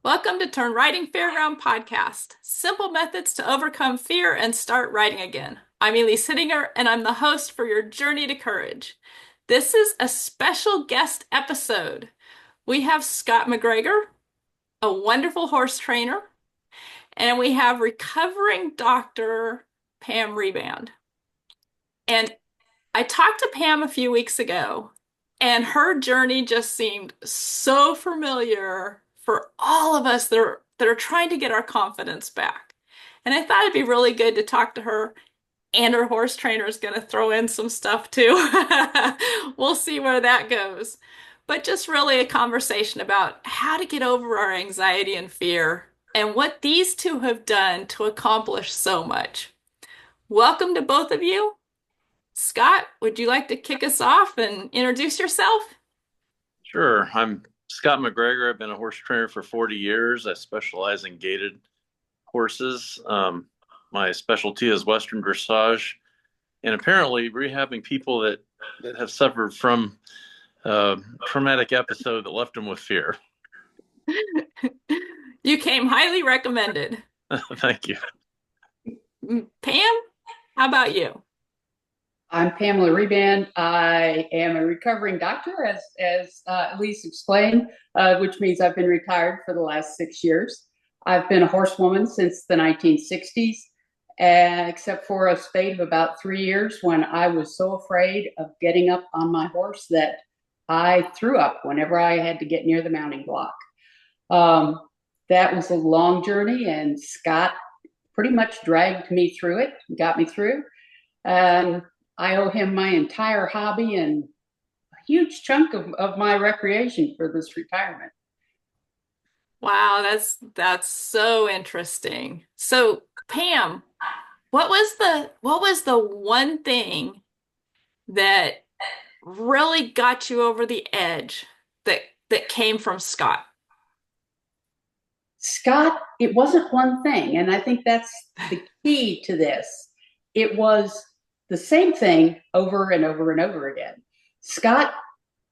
Welcome to Turn Riding Fairground Podcast, simple methods to overcome fear and start riding again. I'm Elise Hittinger, and I'm the host for your journey to courage. This is a special guest episode. We have Scot MacGregor, a wonderful horse trainer, and we have recovering doctor Pam Reband. And I talked to Pam a few weeks ago, and her journey just seemed so familiar for all of us that are trying to get our confidence back. And I thought it'd be really good to talk to her, and her horse trainer is going to throw in some stuff too. We'll see where that goes. But just really a conversation about how to get over our anxiety and fear and what these two have done to accomplish so much. Welcome to both of you. Scot, would you like to kick us off and introduce yourself? Sure. I'm Scot MacGregor. I've been a horse trainer for 40 years. I specialize in gaited horses. My specialty is Western dressage and apparently rehabbing people that have suffered from a traumatic episode that left them with fear. You came highly recommended. Thank you. Pam, how about you? I'm Pamela Reband. I am a recovering doctor, as Elise explained, which means I've been retired for the last 6 years. I've been a horsewoman since the 1960s, except for a spate of about 3 years when I was so afraid of getting up on my horse that I threw up whenever I had to get near the mounting block. That was a long journey, and Scot pretty much dragged me through it, got me through. And I owe him my entire hobby and a huge chunk of my recreation for this retirement. Wow, that's so interesting. So, Pam, what was the one thing that really got you over the edge that came from Scot? Scot, it wasn't one thing, and I think that's the key to this. It was the same thing over and over and over again. Scot,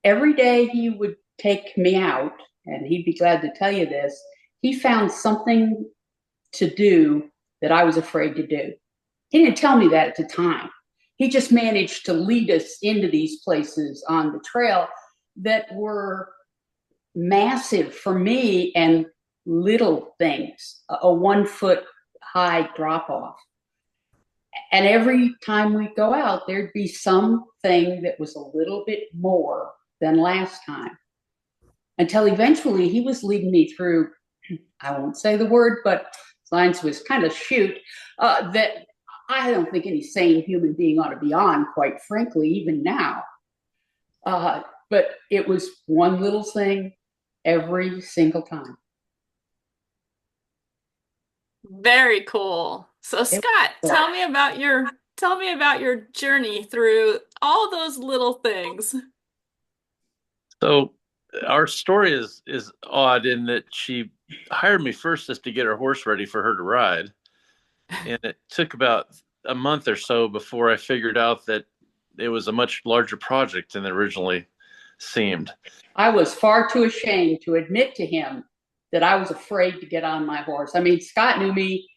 every day he would take me out, and he'd be glad to tell you this, he found something to do that I was afraid to do. He didn't tell me that at the time. He just managed to lead us into these places on the trail that were massive for me and little things, a 1 foot high drop off. And every time we go out, there'd be something that was a little bit more than last time. Until eventually he was leading me through, I won't say the word, but lines was kind of shoot, that I don't think any sane human being ought to be on, quite frankly, even now. But it was one little thing every single time. Very cool. So, Scot, tell me about your journey through all those little things. So our story is odd in that she hired me first just to get her horse ready for her to ride. And it took about a month or so before I figured out that it was a much larger project than it originally seemed. I was far too ashamed to admit to him that I was afraid to get on my horse. I mean, Scot knew me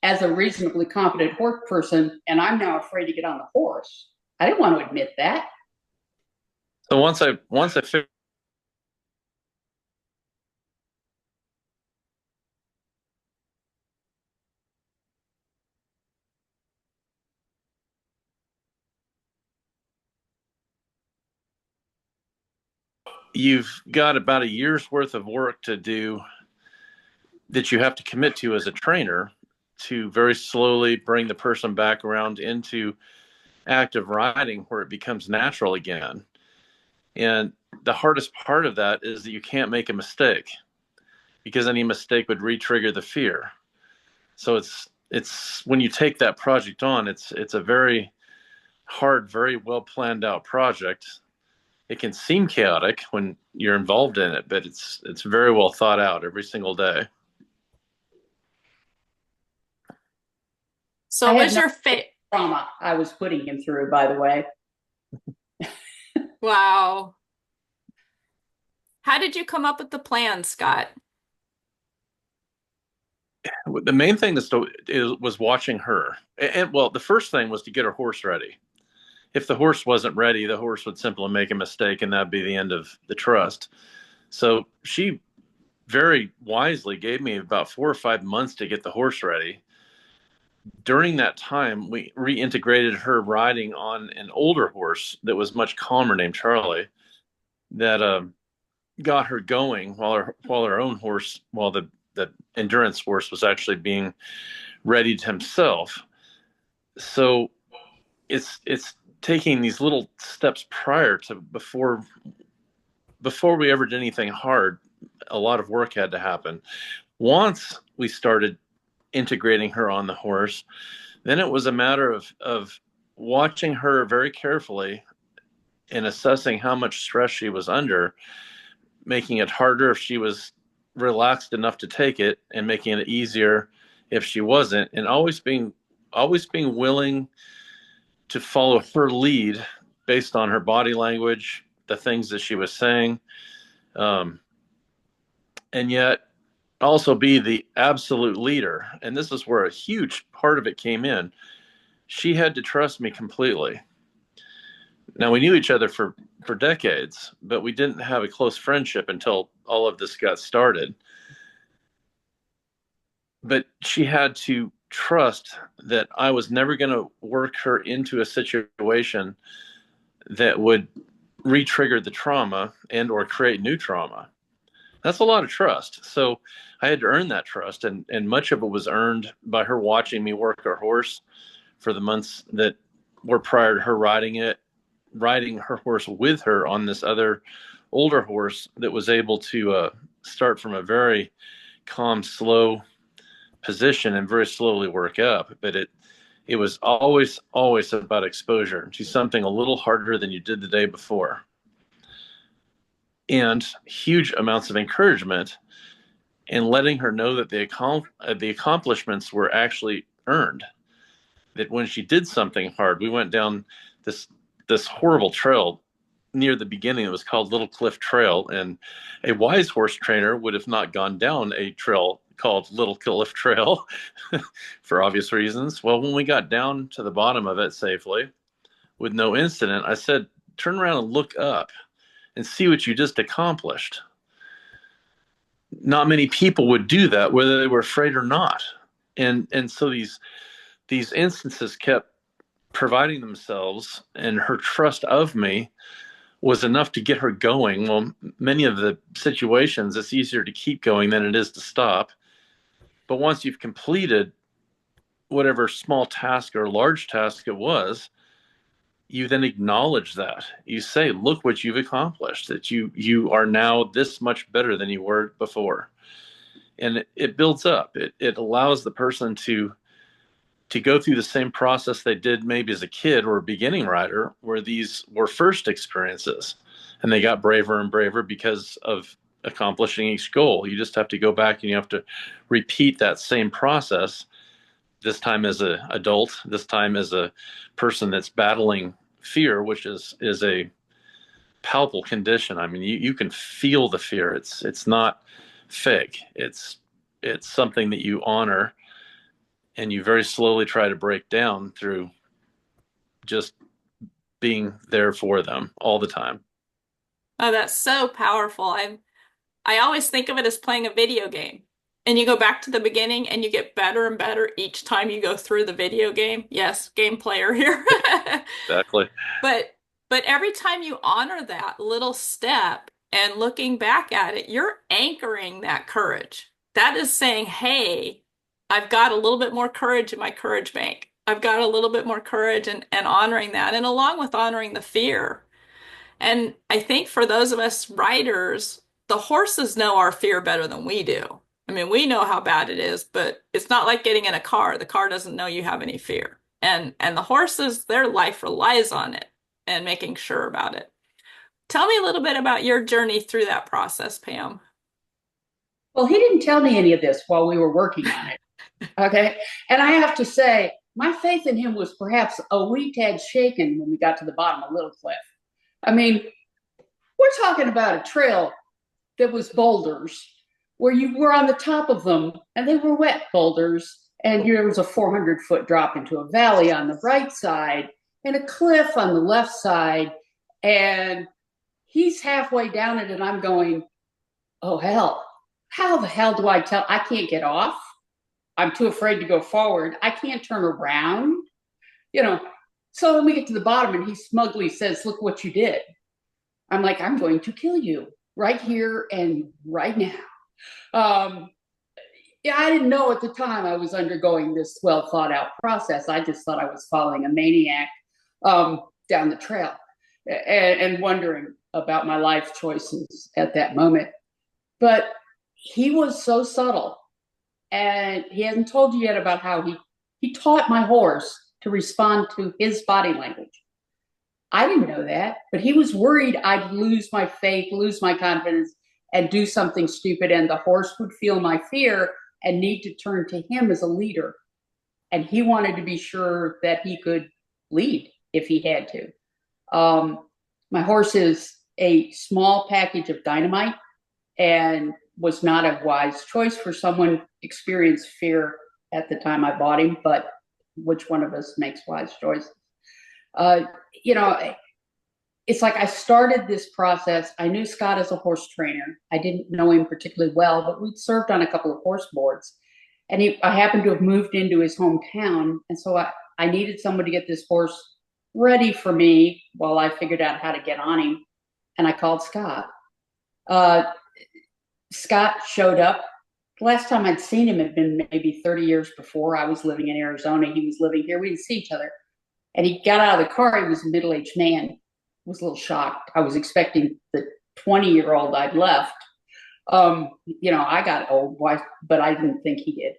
as a reasonably competent horse person, and I'm now afraid to get on the horse. I didn't want to admit that. So once I figured you've got about a year's worth of work to do that you have to commit to as a trainer to very slowly bring the person back around into active riding where it becomes natural again. And the hardest part of that is that you can't make a mistake because any mistake would re-trigger the fear. So it's when you take that project on, it's a very hard, very well planned out project. It can seem chaotic when you're involved in it, but it's very well thought out every single day. So, I what had was no your fate? trauma I was putting him through, by the way. Wow. How did you come up with the plan, Scot? The main thing was watching her. And well, the first thing was to get her horse ready. If the horse wasn't ready, the horse would simply make a mistake, and that'd be the end of the trust. So she very wisely gave me about 4 or 5 months to get the horse ready. During that time, we reintegrated her riding on an older horse that was much calmer, named Charlie, that got her going while her own horse, while the endurance horse was actually being readied himself. So it's taking these little steps prior to before we ever did anything hard. A lot of work had to happen. Once we started integrating her on the horse, then it was a matter of watching her very carefully and assessing how much stress she was under, making it harder if she was relaxed enough to take it, and making it easier if she wasn't, and always being willing to follow her lead based on her body language, the things that she was saying, and yet also be the absolute leader. And this is where a huge part of it came in. She had to trust me completely. Now, we knew each other for decades, but we didn't have a close friendship until all of this got started. But she had to trust that I was never going to work her into a situation that would re-trigger the trauma and or create new trauma. That's a lot of trust. So I had to earn that trust, and much of it was earned by her watching me work her horse for the months that were prior to her riding her horse with her on this other older horse that was able to start from a very calm, slow position and very slowly work up. But it was always about exposure to something a little harder than you did the day before, and huge amounts of encouragement, and letting her know that the accomplishments were actually earned. That when she did something hard, we went down this horrible trail near the beginning. It was called Little Cliff Trail, and a wise horse trainer would have not gone down a trail called Little Cliff Trail for obvious reasons. Well, when we got down to the bottom of it safely with no incident, I said, turn around and look up and see what you just accomplished. Not many people would do that, whether they were afraid or not. And so these instances kept providing themselves, and her trust of me was enough to get her going. Well, many of the situations, it's easier to keep going than it is to stop. But once you've completed whatever small task or large task it was, you then acknowledge that. You say, look what you've accomplished, that you are now this much better than you were before. And it builds up. It allows the person to go through the same process they did maybe as a kid or a beginning rider, where these were first experiences, and they got braver and braver because of accomplishing each goal. You just have to go back and you have to repeat that same process, this time as an adult, this time as a person that's battling fear, which is a palpable condition. I mean, you can feel the fear. It's not fake. It's something that you honor, and you very slowly try to break down through just being there for them all the time. Oh, that's so powerful. I always think of it as playing a video game. And you go back to the beginning and you get better and better each time you go through the video game. Yes, game player here. Exactly. But every time you honor that little step and looking back at it, you're anchoring that courage. That is saying, hey, I've got a little bit more courage in my courage bank. I've got a little bit more courage, and honoring that, and along with honoring the fear. And I think for those of us writers, the horses know our fear better than we do. I mean, we know how bad it is, but it's not like getting in a car. The car doesn't know you have any fear. And the horses, their life relies on it and making sure about it. Tell me a little bit about your journey through that process, Pam. Well, he didn't tell me any of this while we were working on it. Okay. And I have to say, my faith in him was perhaps a wee tad shaken when we got to the bottom of Little Cliff. I mean, we're talking about a trail that was boulders where you were on the top of them and they were wet boulders, and there was a 400-foot drop into a valley on the right side and a cliff on the left side. And he's halfway down it, and I'm going, oh, hell. How the hell do I tell? I can't get off. I'm too afraid to go forward. I can't turn around. You know, so when we get to the bottom and he smugly says, look what you did. I'm like, I'm going to kill you right here and right now. Yeah, I didn't know at the time I was undergoing this well thought out process. I just thought I was following a maniac down the trail and wondering about my life choices at that moment. But he was so subtle, and he hasn't told you yet about how he taught my horse to respond to his body language. I didn't know that, but he was worried I'd lose my faith, lose my confidence, and do something stupid, and the horse would feel my fear and need to turn to him as a leader. And he wanted to be sure that he could lead if he had to. My horse is a small package of dynamite and was not a wise choice for someone experienced fear at the time I bought him, but which one of us makes wise choices? You know, it's like I started this process. I knew Scott as a horse trainer. I didn't know him particularly well, but we'd served on a couple of horse boards. And I happened to have moved into his hometown. And so I needed someone to get this horse ready for me while I figured out how to get on him. And I called Scott. Scott showed up. The last time I'd seen him had been maybe 30 years before. I was living in Arizona. He was living here. We didn't see each other. And he got out of the car. He was a middle-aged man. I was a little shocked. I was expecting the 20-year-old I'd left. You know, I got old, but I didn't think he did.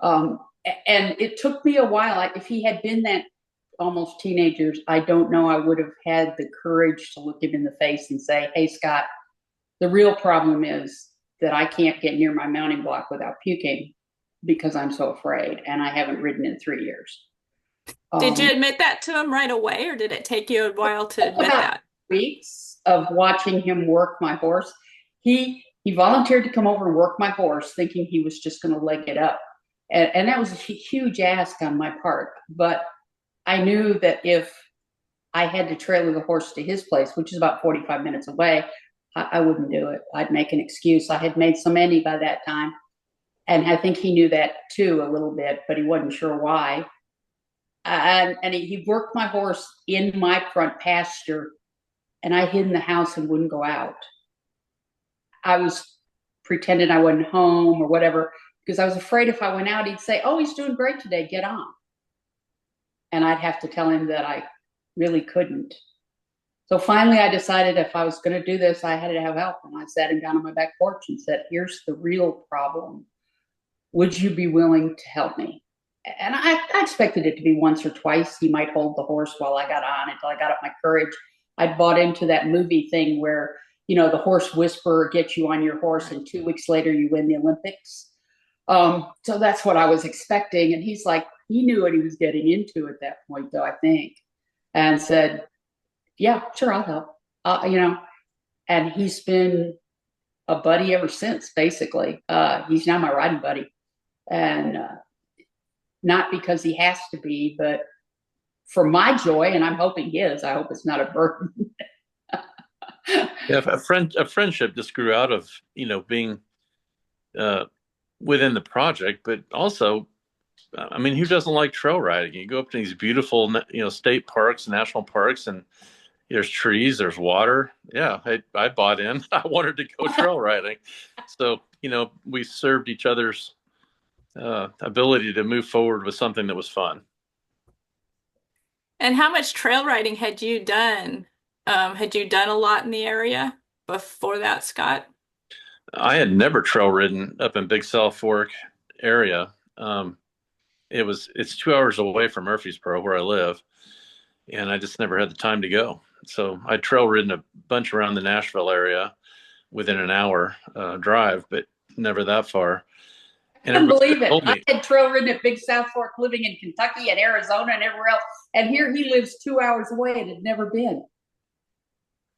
And it took me a while. If he had been that almost teenager, I don't know I would have had the courage to look him in the face and say, hey, Scott, the real problem is that I can't get near my mounting block without puking because I'm so afraid, and I haven't ridden in 3 years. Did you admit that to him right away, or did it take you a while to admit about that? Weeks of watching him work my horse. He volunteered to come over and work my horse, thinking he was just going to leg it up. And that was a huge ask on my part. But I knew that if I had to trailer the horse to his place, which is about 45 minutes away, I wouldn't do it. I'd make an excuse. I had made so many by that time. And I think he knew that too a little bit, but he wasn't sure why. And he worked my horse in my front pasture, and I hid in the house and wouldn't go out. I was pretending I wasn't home or whatever, because I was afraid if I went out, he'd say, oh, he's doing great today, get on. And I'd have to tell him that I really couldn't. So finally I decided if I was going to do this, I had to have help. And I sat him down on my back porch and said, here's the real problem. Would you be willing to help me? And I expected it to be once or twice. He might hold the horse while I got on until I got up my courage. I'd bought into that movie thing where, you know, the horse whisperer gets you on your horse and 2 weeks later you win the Olympics. So that's what I was expecting. And he's like, he knew what he was getting into at that point, though, I think, and said, yeah, sure, I'll help. You know, and he's been a buddy ever since, basically. He's now my riding buddy. And not because he has to be, but for my joy, and I'm hoping his. I hope it's not a burden. Yeah, a friendship just grew out of, you know, being within the project, but also, I mean, who doesn't like trail riding? You go up to these beautiful, you know, state parks, national parks, and there's trees, there's water. Yeah, I bought in. I wanted to go trail riding. So, you know, we served each other's ability to move forward with something that was fun. And how much trail riding had you done? Had you done a lot in the area before that, Scott? I had never trail ridden up in Big South Fork area. It's 2 hours away from Murfreesboro where I live, and I just never had the time to go. So I trail ridden a bunch around the Nashville area within an hour drive, but never that far. And I couldn't believe it. I had trail ridden at Big South Fork, living in Kentucky and Arizona and everywhere else. And here he lives 2 hours away and had never been.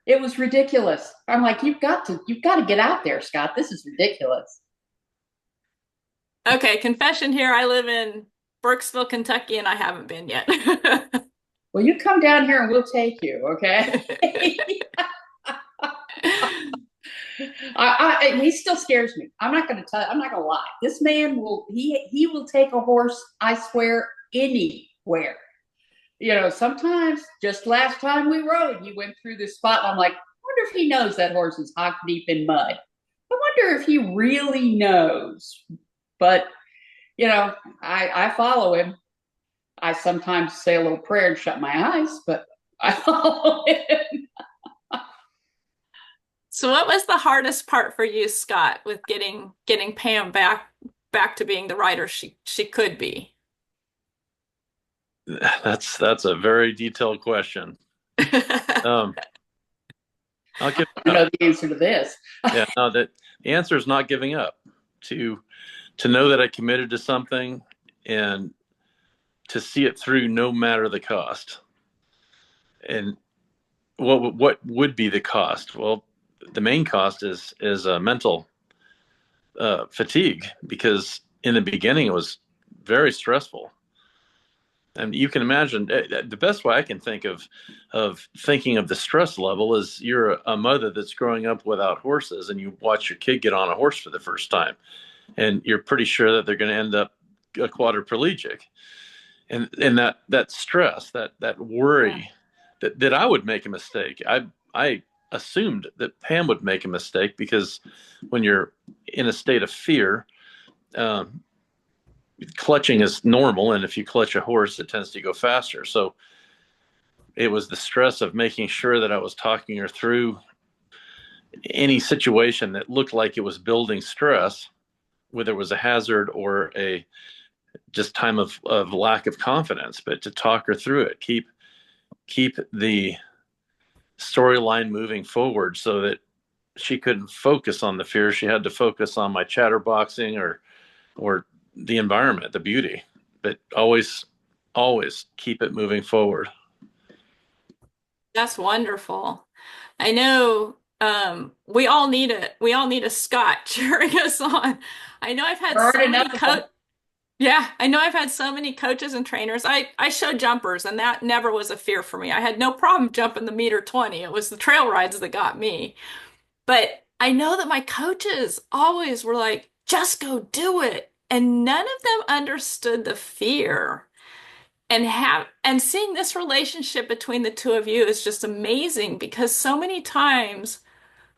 It was ridiculous. I'm like, you've got to get out there, Scott. This is ridiculous. Okay, confession here. I live in Burkesville, Kentucky, and I haven't been yet. Well, you come down here and we'll take you, okay? He still scares me. I'm not going to tell. I'm not going to lie. This man will. He will take a horse. I swear, anywhere. Sometimes just last time we rode, he went through this spot. And I'm like, I wonder if he knows that horse is hock deep in mud. I wonder if he really knows. But I follow him. I sometimes say a little prayer and shut my eyes, but I follow him. So what was the hardest part for you, Scott, with getting Pam back to being the writer she could be? That's a very detailed question. Um, I'll give I know the answer to this. yeah, no, that the answer is not giving up. To know that I committed to something and to see it through no matter the cost. And what would be the cost? Well, the main cost is mental fatigue, because in the beginning it was very stressful. And you can imagine the best way I can think of thinking of the stress level is you're a mother that's growing up without horses, and you watch your kid get on a horse for the first time, and you're pretty sure that they're going to end up a quadriplegic. And that stress, that worry that I would make a mistake. I assumed that Pam would make a mistake, because when you're in a state of fear, um, clutching is normal, and if you clutch a horse, it tends to go faster. So it was the stress of making sure that I was talking her through any situation that looked like it was building stress, whether it was a hazard or a just time of lack of confidence, but to talk her through it, keep the storyline moving forward so that she couldn't focus on the fear. She had to focus on my chatterboxing or the environment, the beauty, but always keep it moving forward. That's wonderful. I know we all need a Scott cheering us on. I know I've had There aren't so many enough of them. coach Yeah, I know I've had so many coaches and trainers. I show jumpers, and that never was a fear for me. I had no problem jumping the meter 20. It was the trail rides that got me. But I know that my coaches always were like, just go do it. And none of them understood the fear. And seeing this relationship between the two of you is just amazing, because so many times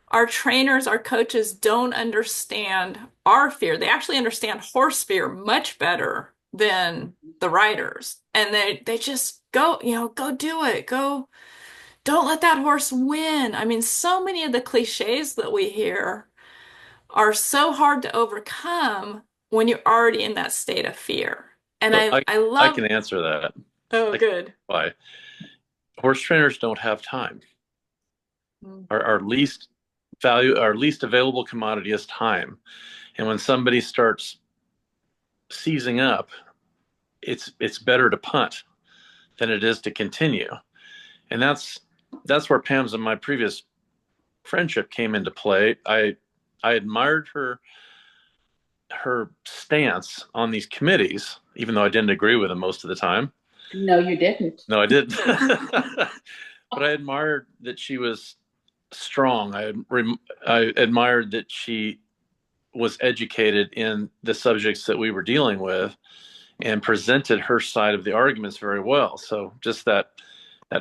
our trainers, our coaches don't understand our fear. They actually understand horse fear much better than the riders. And they just go, go do it. Go, don't let that horse win. I mean, so many of the cliches that we hear are so hard to overcome when you're already in that state of fear. And So I I love, can answer that. oh, I can good. why horse trainers don't have time. Mm. Our least available commodity is time. And when somebody starts seizing up, it's better to punt than it is to continue. And that's where Pam's and my previous friendship came into play. I admired her stance on these committees, even though I didn't agree with them most of the time. No, you didn't. No, I didn't. But I admired that she was strong. I admired that she was educated in the subjects that we were dealing with and presented her side of the arguments very well. So just that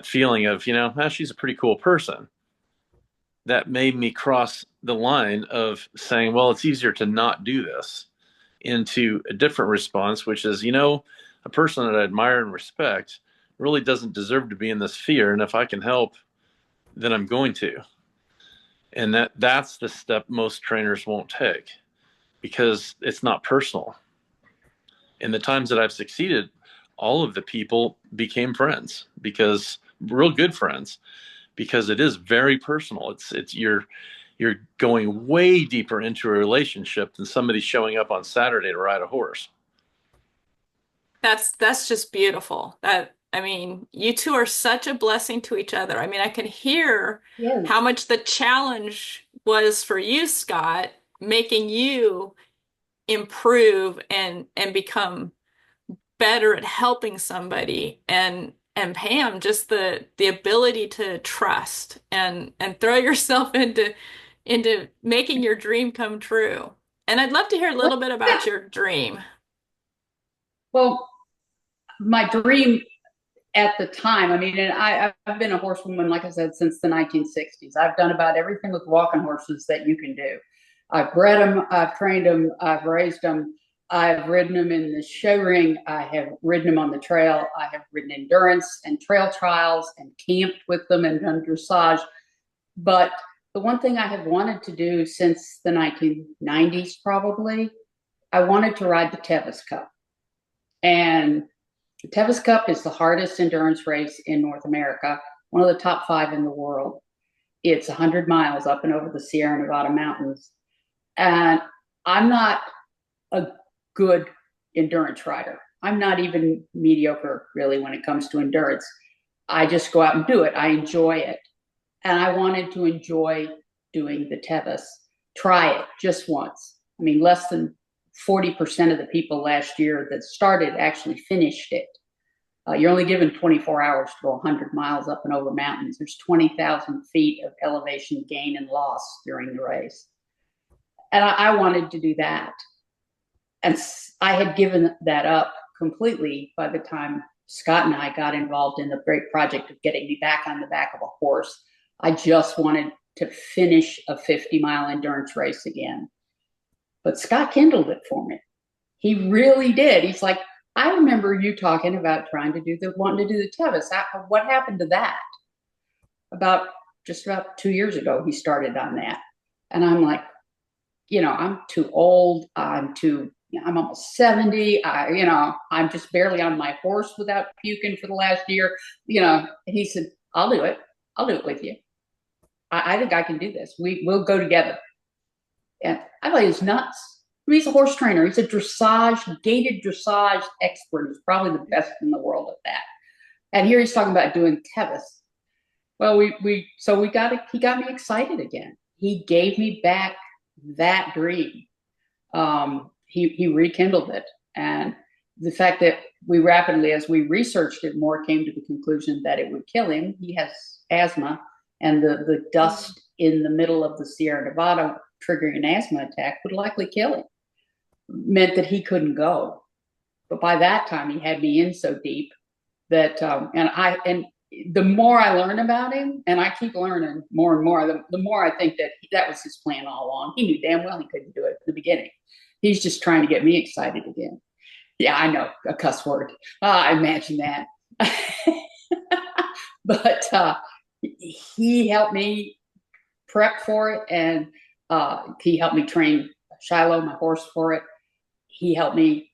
feeling of, she's a pretty cool person, that made me cross the line of saying, well, it's easier to not do this, into a different response, which is, a person that I admire and respect really doesn't deserve to be in this fear. And if I can help, then I'm going to. And that's the step most trainers won't take, because it's not personal. In the times that I've succeeded, all of the people became friends, because real good friends, because it is very personal. It's you're going way deeper into a relationship than somebody showing up on Saturday to ride a horse. That's just beautiful. I mean, you two are such a blessing to each other. I mean, I can hear how Yes. much the challenge was for you, Scott, making you improve and become better at helping somebody. And Pam, just the ability to trust and throw yourself into making your dream come true. And I'd love to hear a little bit about your dream. Well, my dream at the time, I mean, and I've been a horsewoman, like I said, since the 1960s. I've done about everything with walking horses that you can do. I've bred them, I've trained them, I've raised them, I've ridden them in the show ring, I have ridden them on the trail, I have ridden endurance and trail trials and camped with them and done dressage. But the one thing I have wanted to do since the 1990s, probably, I wanted to ride the Tevis Cup. And the Tevis Cup is the hardest endurance race in North America, one of the top 5 in the world. It's 100 miles up and over the Sierra Nevada mountains. And I'm not a good endurance rider. I'm not even mediocre, really, when it comes to endurance. I just go out and do it. I enjoy it. And I wanted to enjoy doing the Tevis, try it just once. I mean, less than 40% of the people last year that started actually finished it. You're only given 24 hours to go 100 miles up and over mountains. There's 20,000 feet of elevation gain and loss during the race. And I wanted to do that. And I had given that up completely by the time Scott and I got involved in the great project of getting me back on the back of a horse. I just wanted to finish a 50-mile endurance race again. But Scott kindled it for me. He really did. He's like, I remember you talking about wanting to do the Tevis. What happened to that? Just about 2 years ago, he started on that. And I'm like, I'm too old. I'm almost 70. I'm just barely on my horse without puking for the last year. And he said, I'll do it. I'll do it with you. I think I can do this. We'll go together. And I thought he was nuts. I mean, he's a horse trainer. He's a gated dressage expert. He's probably the best in the world at that. And here he's talking about doing Tevis. Well, he got me excited again. He gave me back that dream. He rekindled it. And the fact that we rapidly, as we researched it more, came to the conclusion that it would kill him. He has asthma, and the dust in the middle of the Sierra Nevada triggering an asthma attack would likely kill him. Meant that he couldn't go. But by that time, he had me in so deep that, and the more I learn about him, and I keep learning more and more, the more I think that was his plan all along. He knew damn well he couldn't do it at the beginning. He's just trying to get me excited again. Yeah, I know, a cuss word. I imagine that. But he helped me prep for it, and he helped me train Shiloh, my horse, for it. He helped me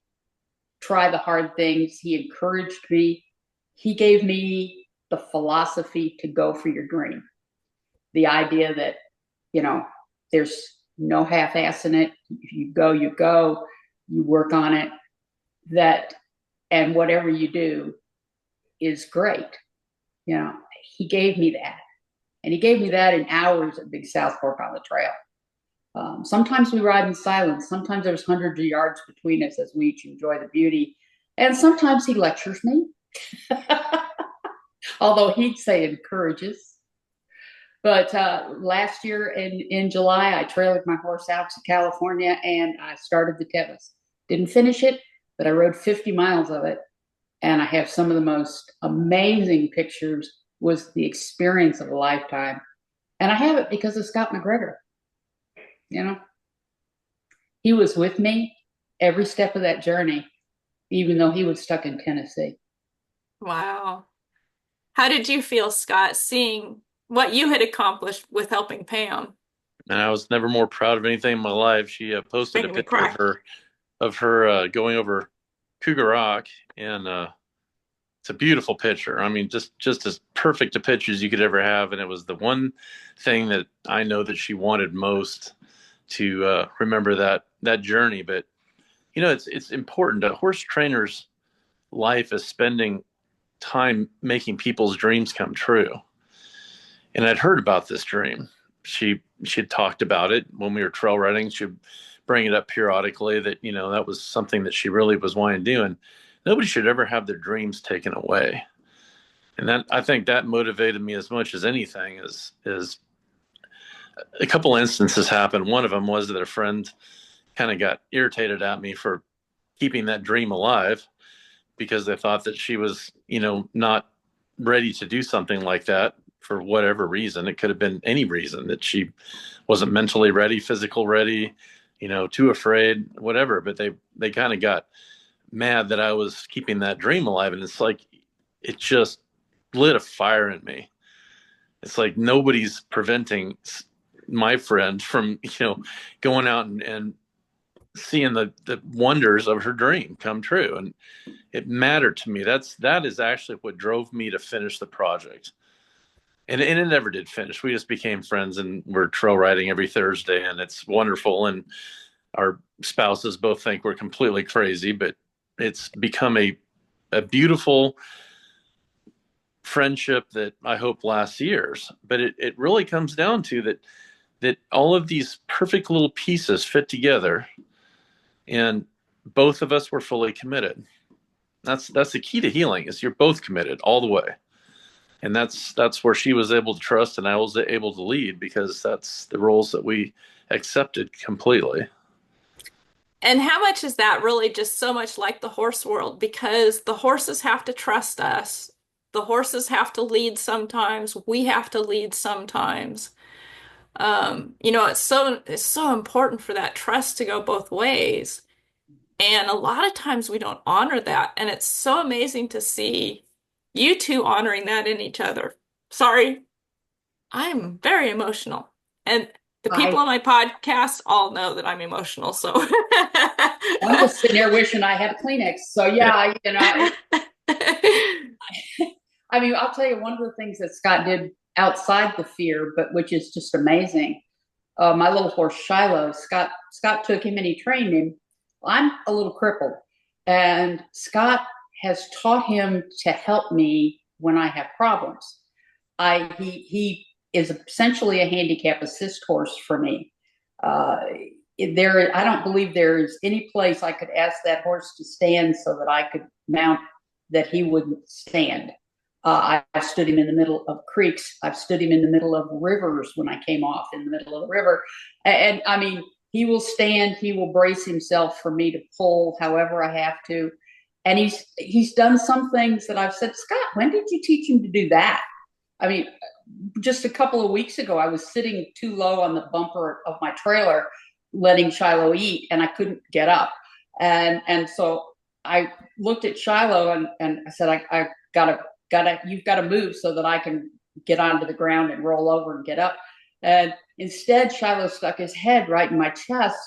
try the hard things. He encouraged me. He gave me the philosophy to go for your dream. The idea that, there's no half-ass in it. If you go, you go. You work on it. And whatever you do is great. He gave me that. And he gave me that in hours at Big South Fork on the trail. Sometimes we ride in silence. Sometimes there's hundreds of yards between us as we each enjoy the beauty. And sometimes he lectures me, although he'd say encourages. But last year in July, I trailed my horse out to California and I started the Tevis. Didn't finish it, but I rode 50 miles of it. And I have some of the most amazing pictures. Was the experience of a lifetime. And I have it because of Scot MacGregor. He was with me every step of that journey, even though he was stuck in Tennessee. Wow. How did you feel, Scott, seeing what you had accomplished with helping Pam? And I was never more proud of anything in my life. She posted a picture of her going over Cougar Rock, and it's a beautiful picture. I mean, just as perfect a picture as you could ever have. And it was the one thing that I know that she wanted most to remember that journey. But it's important. A horse trainer's life is spending time making people's dreams come true. And I'd heard about this dream, she talked about it when we were trail riding. She'd bring it up periodically that, that was something that she really was wanting to do. And nobody should ever have their dreams taken away. And that, I think that motivated me as much as anything. Is a couple instances happened. One of them was that a friend kind of got irritated at me for keeping that dream alive because they thought that she was, not ready to do something like that for whatever reason. It could have been any reason, that she wasn't mentally ready, physical ready, too afraid, whatever. But they kind of got mad that I was keeping that dream alive. And it's like, it just lit a fire in me. It's like nobody's preventing my friend from, going out and seeing the wonders of her dream come true. And it mattered to me. That is actually what drove me to finish the project. And it never did finish. We just became friends, and we're trail riding every Thursday, and it's wonderful. And our spouses both think we're completely crazy, but it's become a beautiful friendship that I hope lasts years. But it really comes down to that all of these perfect little pieces fit together, and both of us were fully committed. That's the key to healing, is you're both committed all the way. And that's where she was able to trust and I was able to lead, because that's the roles that we accepted completely. And how much is that really just so much like the horse world? Because the horses have to trust us. The horses have to lead sometimes. We have to lead sometimes. It's so important for that trust to go both ways. And a lot of times we don't honor that. And it's so amazing to see you two honoring that in each other. Sorry, I'm very emotional. And the people I on my podcast all know that I'm emotional. So I'm just sitting there wishing I had a Kleenex. So yeah, I mean, I'll tell you one of the things that Scott did outside the fear, but which is just amazing. My little horse Shiloh, Scott took him and he trained him. I'm a little crippled, and Scott has taught him to help me when I have problems. He is essentially a handicap assist horse for me. I don't believe there is any place I could ask that horse to stand so that I could mount that he wouldn't stand. I've stood him in the middle of creeks. I've stood him in the middle of rivers when I came off in the middle of the river. And I mean, he will stand, he will brace himself for me to pull however I have to. And he's done some things that I've said, Scott, when did you teach him to do that? I mean, just a couple of weeks ago, I was sitting too low on the bumper of my trailer, letting Shiloh eat, and I couldn't get up. And so I looked at Shiloh and I said, I you've got to move so that I can get onto the ground and roll over and get up. And instead, Shiloh stuck his head right in my chest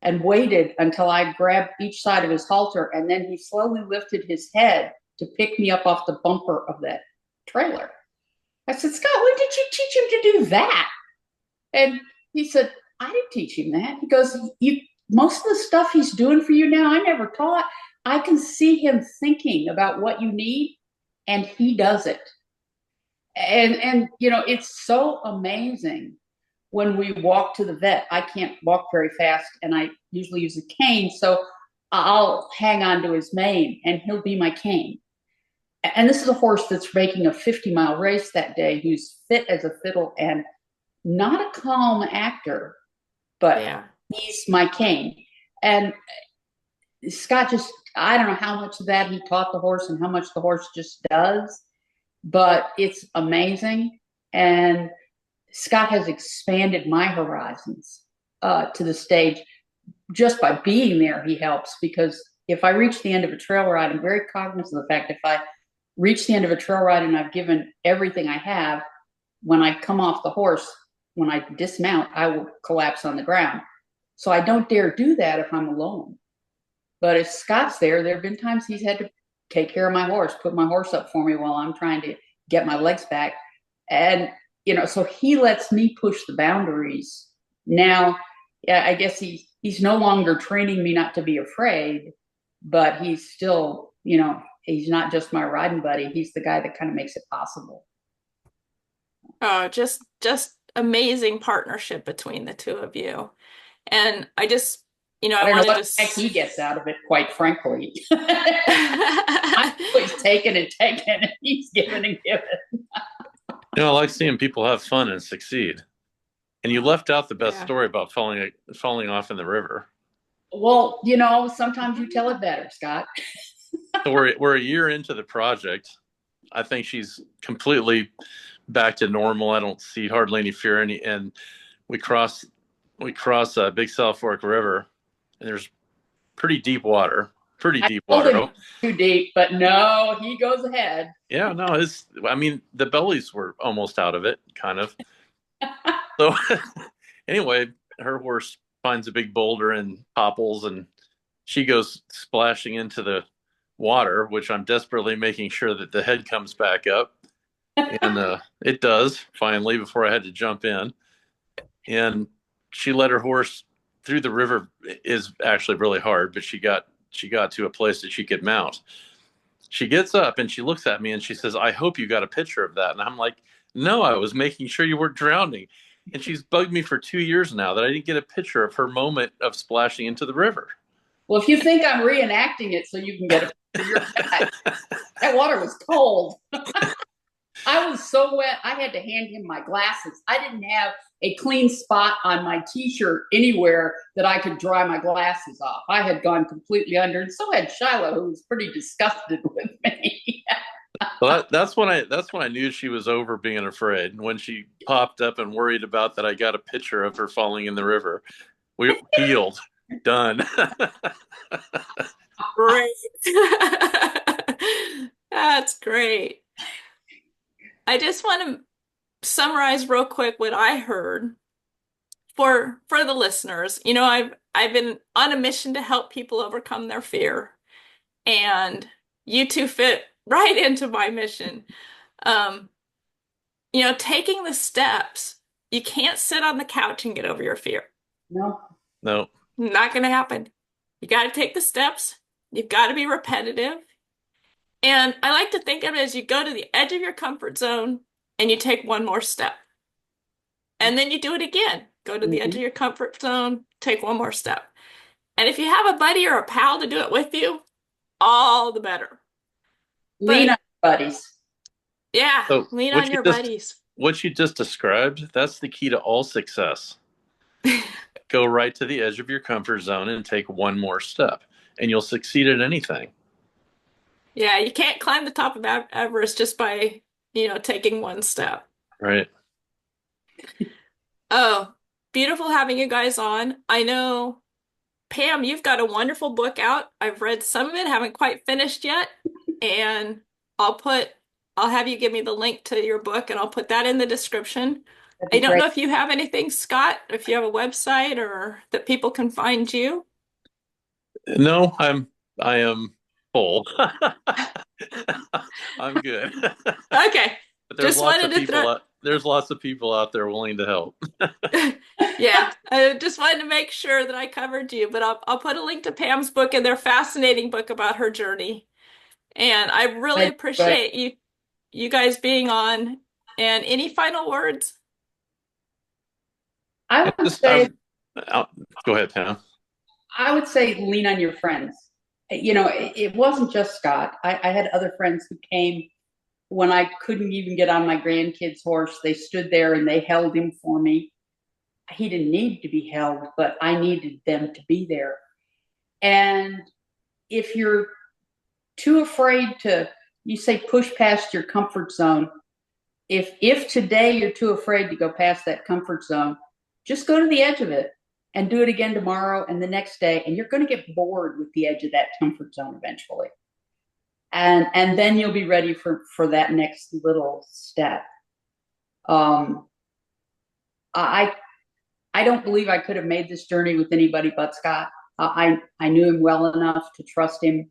and waited until I grabbed each side of his halter. And then he slowly lifted his head to pick me up off the bumper of that trailer. I said, Scott, when did you teach him to do that? And he said, I didn't teach him that. He goes, most of the stuff he's doing for you now, I never taught. I can see him thinking about what you need, and he does it. And it's so amazing when we walk to the vet. I can't walk very fast, and I usually use a cane, so I'll hang on to his mane, and he'll be my cane. And this is a horse that's making a 50-mile race that day, who's fit as a fiddle and not a calm actor, but yeah, he's my cane. And Scott I don't know how much of that he taught the horse and how much the horse just does, but it's amazing. And Scott has expanded my horizons to the stage just by being there. He helps, because if I reach the end of a trail ride, I'm very cognizant of the fact if I reach the end of a trail ride and I've given everything I have, when I come off the horse, when I dismount, I will collapse on the ground. So I don't dare do that if I'm alone. But if Scott's there have been times he's had to take care of my horse, put my horse up for me while I'm trying to get my legs back. And, so he lets me push the boundaries. Now, I guess he's no longer training me not to be afraid, but he's still, he's not just my riding buddy. He's the guy that kind of makes it possible. Oh, just amazing partnership between the two of you. And I just, I I don't know want to what the heck just he gets out of it, quite frankly. I'm always taking and taking, and he's giving and giving. I like seeing people have fun and succeed. And you left out the best Yeah. story about falling off in the river. Well, sometimes you tell it better, Scott. So we're a year into the project. I think she's completely back to normal. I don't see hardly any fear. And we cross Big South Fork River, and there's pretty deep water. Pretty I deep told water. him too deep, but no, he goes ahead. Yeah, no, the bellies were almost out of it, kind of. So anyway, her horse finds a big boulder and topples, and she goes splashing into the water, which I'm desperately making sure that the head comes back up. And it does finally before I had to jump in. And she led her horse through the river. Is actually really hard, but she got to a place that she could mount. She gets up and she looks at me and she says, "I hope you got a picture of that." And I'm like, "No, I was making sure you weren't drowning." And she's bugged me for 2 years now that I didn't get a picture of her moment of splashing into the river. Well, if you think I'm reenacting it so you can get a picture, you're back. That water was cold. I was so wet, I had to hand him my glasses. I didn't have a clean spot on my t-shirt anywhere that I could dry my glasses off. I had gone completely under, and so had Shiloh, who was pretty disgusted with me. Well, that's when I knew she was over being afraid. When she popped up and worried about that, I got a picture of her falling in the river. We healed, done. Great. That's great. I just want to summarize real quick what I heard for the listeners. I've been on a mission to help people overcome their fear, and you two fit right into my mission. Um, taking the steps. You can't sit on the couch and get over your fear. No. No. Not going to happen. You got to take the steps. You've got to be repetitive. And I like to think of it as you go to the edge of your comfort zone and you take one more step. And then you do it again. Go to the edge of your comfort zone, take one more step. And if you have a buddy or a pal to do it with you, all the better. Lean on buddies. Yeah, So lean on your buddies. What you just described, that's the key to all success. Go right to the edge of your comfort zone and take one more step, and you'll succeed at anything. Yeah, you can't climb the top of Everest just by, taking one step. Right. Oh, beautiful having you guys on. I know, Pam, you've got a wonderful book out. I've read some of it, haven't quite finished yet. And I'll have you give me the link to your book and I'll put that in the description. I don't know if you have anything, Scott, if you have a website or that people can find you. No, I am full. I'm good. Okay. But there's lots of people out there willing to help. Yeah, I just wanted to make sure that I covered you, but I'll put a link to Pam's book and their fascinating book about her journey. And I really appreciate you guys being on. And any final words? I would say, go ahead, Pam. I would say lean on your friends. It wasn't just Scott. I had other friends who came when I couldn't even get on my grandkid's horse. They stood there and they held him for me. He didn't need to be held, but I needed them to be there. And if you're too afraid to, you say, push past your comfort zone. If today you're too afraid to go past that comfort zone, just go to the edge of it and do it again tomorrow and the next day. And you're going to get bored with the edge of that comfort zone eventually. And then you'll be ready for that next little step. I don't believe I could have made this journey with anybody but Scott. I knew him well enough to trust him.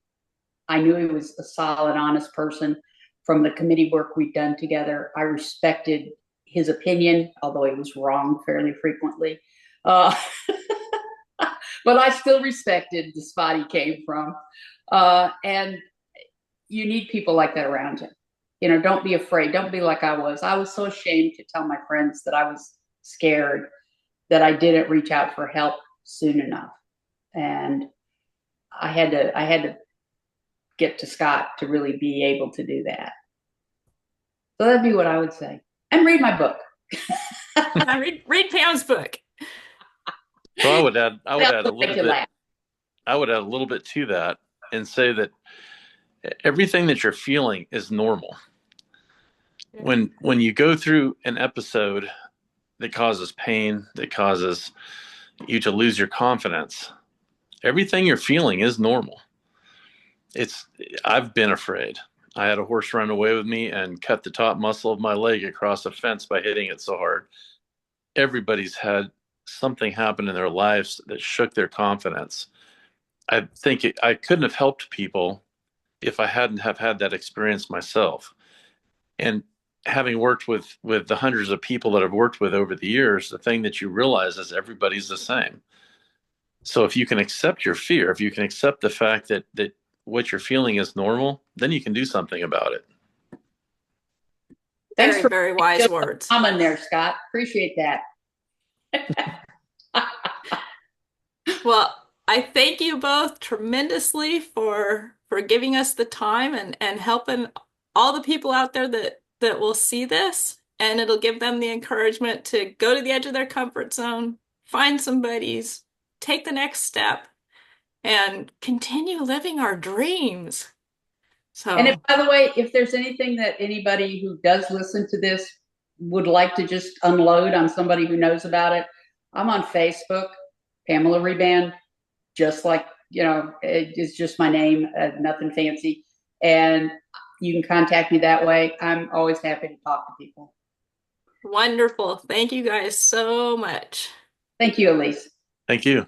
I knew he was a solid, honest person. From the committee work we'd done together, I respected his opinion, although he was wrong fairly frequently. But I still respected the spot he came from. And you need people like that around you. Don't be afraid. Don't be like I was. I was so ashamed to tell my friends that I was scared that I didn't reach out for help soon enough. And I had to get to Scott to really be able to do that. So that'd be what I would say. And read my book. Read Pam's book. So I would add a little bit. I would add a little bit to that and say that everything that you're feeling is normal. When you go through an episode that causes pain, that causes you to lose your confidence, everything you're feeling is normal. I've been afraid. I had a horse run away with me and cut the top muscle of my leg across a fence by hitting it so hard. Everybody's had something happen in their lives that shook their confidence. I think I couldn't have helped people if I hadn't have had that experience myself. And having worked with the hundreds of people that I've worked with over the years, the thing that you realize is everybody's the same. So if you can accept your fear, if you can accept the fact that what you're feeling is normal, then you can do something about it. Thanks for very wise words. Comment there, Scott. Appreciate that. Well, I thank you both tremendously for giving us the time and helping all the people out there that will see this, and it'll give them the encouragement to go to the edge of their comfort zone, find some buddies, take the next step, and continue living our dreams. So, and by the way, if there's anything that anybody who does listen to this would like to just unload on somebody who knows about it, I'm on Facebook, Pamela Reband, just like, it's just my name, nothing fancy. And you can contact me that way. I'm always happy to talk to people. Wonderful. Thank you guys so much. Thank you, Elise. Thank you.